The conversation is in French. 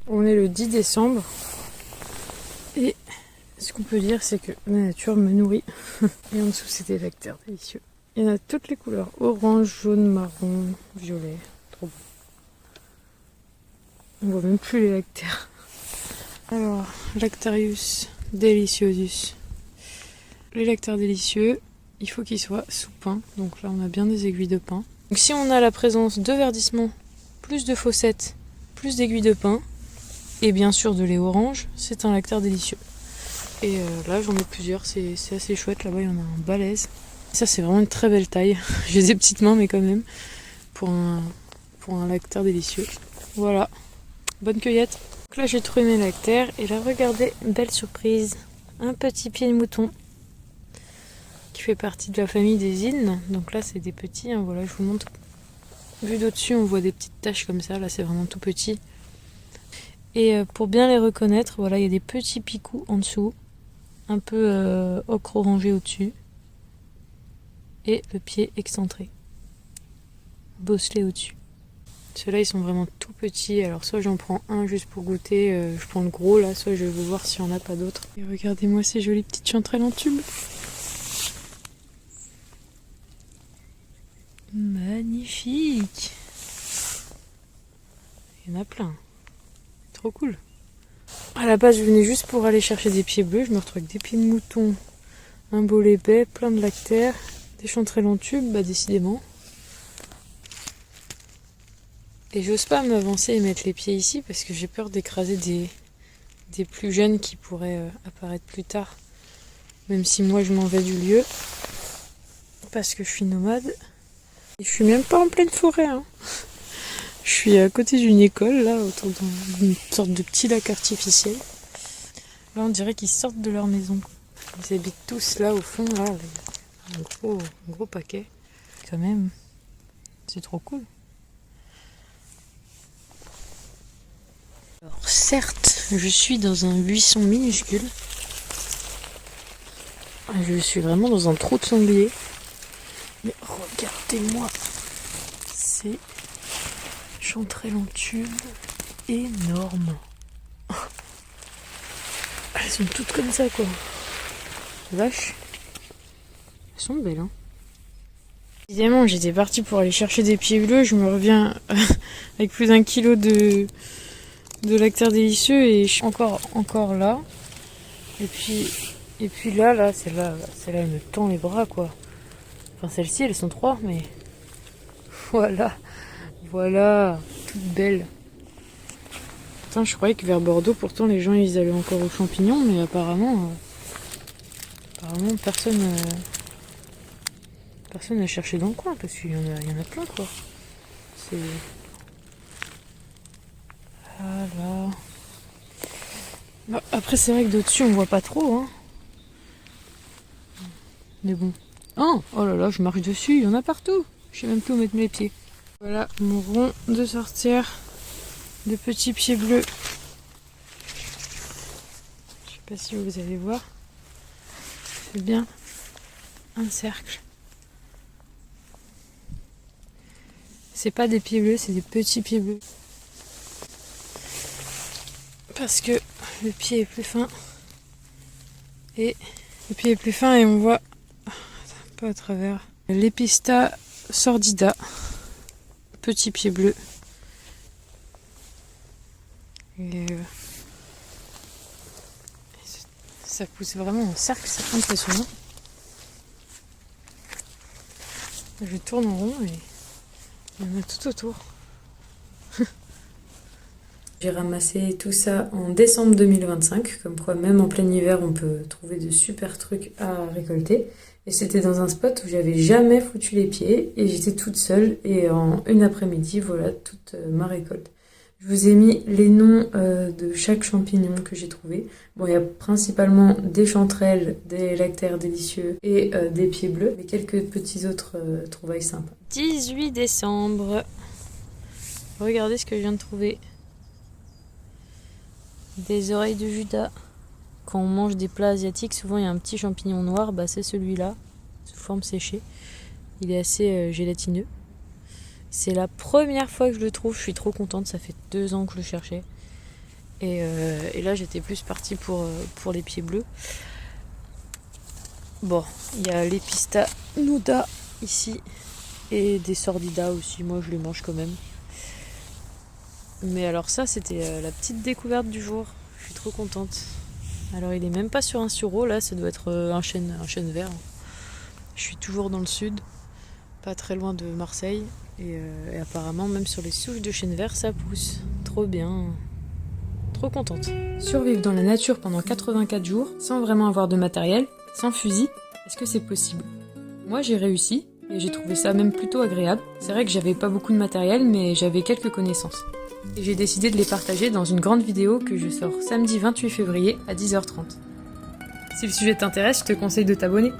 On est le 10 décembre et ce qu'on peut dire c'est que la nature me nourrit. Et en dessous c'est des lactaires délicieux. Il y en a toutes les couleurs, orange, jaune, marron, violet, trop beau. On voit même plus les lactaires. Alors, Lactarius deliciosus. Les lactaires délicieux, il faut qu'ils soient sous pin. Donc là on a bien des aiguilles de pin. Donc si on a la présence de verdissement, plus de fossettes, plus d'aiguilles de pin, et bien sûr de lait orange, c'est un lactaire délicieux. Et là j'en ai plusieurs, c'est assez chouette, là-bas il y en a un balèze. Ça c'est vraiment une très belle taille, j'ai des petites mains mais quand même, pour un lactaire délicieux. Voilà, bonne cueillette. Donc là j'ai trouvé mes lactaires et là regardez, belle surprise, un petit pied de mouton qui fait partie de la famille des Innes. Donc là c'est des petits, hein, voilà je vous montre. Vu d'au-dessus on voit des petites taches comme ça, là c'est vraiment tout petit. Et pour bien les reconnaître, voilà, il y a des petits picoux en dessous, un peu ocre orangé au-dessus, et le pied excentré, bosselé au-dessus. Ceux-là, ils sont vraiment tout petits, alors soit j'en prends un juste pour goûter, je prends le gros là, soit je vais voir s'il n'y en a pas d'autres. Et regardez-moi ces jolies petites chanterelles en tube. Magnifique! Il y en a plein. Trop cool. À la base, je venais juste pour aller chercher des pieds bleus. Je me retrouve avec des pieds de mouton, un beau lait, plein de lactaires, des chanterelles en tube, bah décidément. Et j'ose pas m'avancer et mettre les pieds ici parce que j'ai peur d'écraser des plus jeunes qui pourraient apparaître plus tard. Même si moi je m'en vais du lieu parce que je suis nomade. Et je suis même pas en pleine forêt, hein. Je suis à côté d'une école, là, autour d'une sorte de petit lac artificiel. Là, on dirait qu'ils sortent de leur maison. Ils habitent tous là, au fond, là. Un gros paquet. Quand même, c'est trop cool. Alors, certes, je suis dans un buisson minuscule. Je suis vraiment dans un trou de sanglier. Mais regardez-moi ces chanterelles en tube énormes. Elles sont toutes comme ça, quoi. Vache. Elles sont belles, hein. Évidemment, j'étais partie pour aller chercher des pieds bleus. Je me reviens avec plus d'1 kilo de lactaires délicieux et je suis encore là. Et puis là, celle-là, elle me tend les bras, quoi. Enfin, celles-ci, elles sont 3, mais voilà, toutes belles. Putain, je croyais que vers Bordeaux, pourtant, les gens, ils allaient encore aux champignons, mais apparemment personne n'a cherché dans le coin, parce qu'il y en a plein, quoi. C'est... Voilà. Bah, après, c'est vrai que d'au-dessus, on voit pas trop, hein. Mais bon. Oh là là, je marche dessus, il y en a partout. Je sais même plus où mettre mes pieds. Voilà mon rond de sorcière de petits pieds bleus. Je sais pas si vous allez voir. C'est bien un cercle. C'est pas des pieds bleus, c'est des petits pieds bleus. Parce que le pied est plus fin. Et le pied est plus fin et on voit pas à travers. L'Épista sordida. Petit pied bleu. Et ça pousse vraiment en cercle, c'est impressionnant. Je tourne en rond et il y en a tout autour. J'ai ramassé tout ça en décembre 2025, comme quoi même en plein hiver on peut trouver de super trucs à récolter. Et c'était dans un spot où j'avais jamais foutu les pieds et j'étais toute seule et en une après-midi, voilà toute ma récolte. Je vous ai mis les noms de chaque champignon que j'ai trouvé. Bon, il y a principalement des chanterelles, des lactaires délicieux et des pieds bleus, mais quelques petits autres trouvailles sympas. 18 décembre. Regardez ce que je viens de trouver. Des oreilles de Judas. Quand on mange des plats asiatiques, souvent il y a un petit champignon noir, bah c'est celui-là, sous forme séchée. Il est assez gélatineux. C'est la première fois que je le trouve, je suis trop contente, ça fait 2 ans que je le cherchais. Et là j'étais plus partie pour les pieds bleus. Bon, il y a les pista nuda ici et des sordidas aussi, moi je les mange quand même. Mais alors ça c'était la petite découverte du jour, je suis trop contente. Alors il est même pas sur un sureau là, ça doit être un chêne vert. Je suis toujours dans le sud, pas très loin de Marseille et apparemment même sur les souches de chêne vert ça pousse. Trop bien, trop contente. Survivre dans la nature pendant 84 jours sans vraiment avoir de matériel, sans fusil, est-ce que c'est possible? Moi j'ai réussi et j'ai trouvé ça même plutôt agréable. C'est vrai que j'avais pas beaucoup de matériel mais j'avais quelques connaissances. Et j'ai décidé de les partager dans une grande vidéo que je sors samedi 28 février à 10h30. Si le sujet t'intéresse, je te conseille de t'abonner.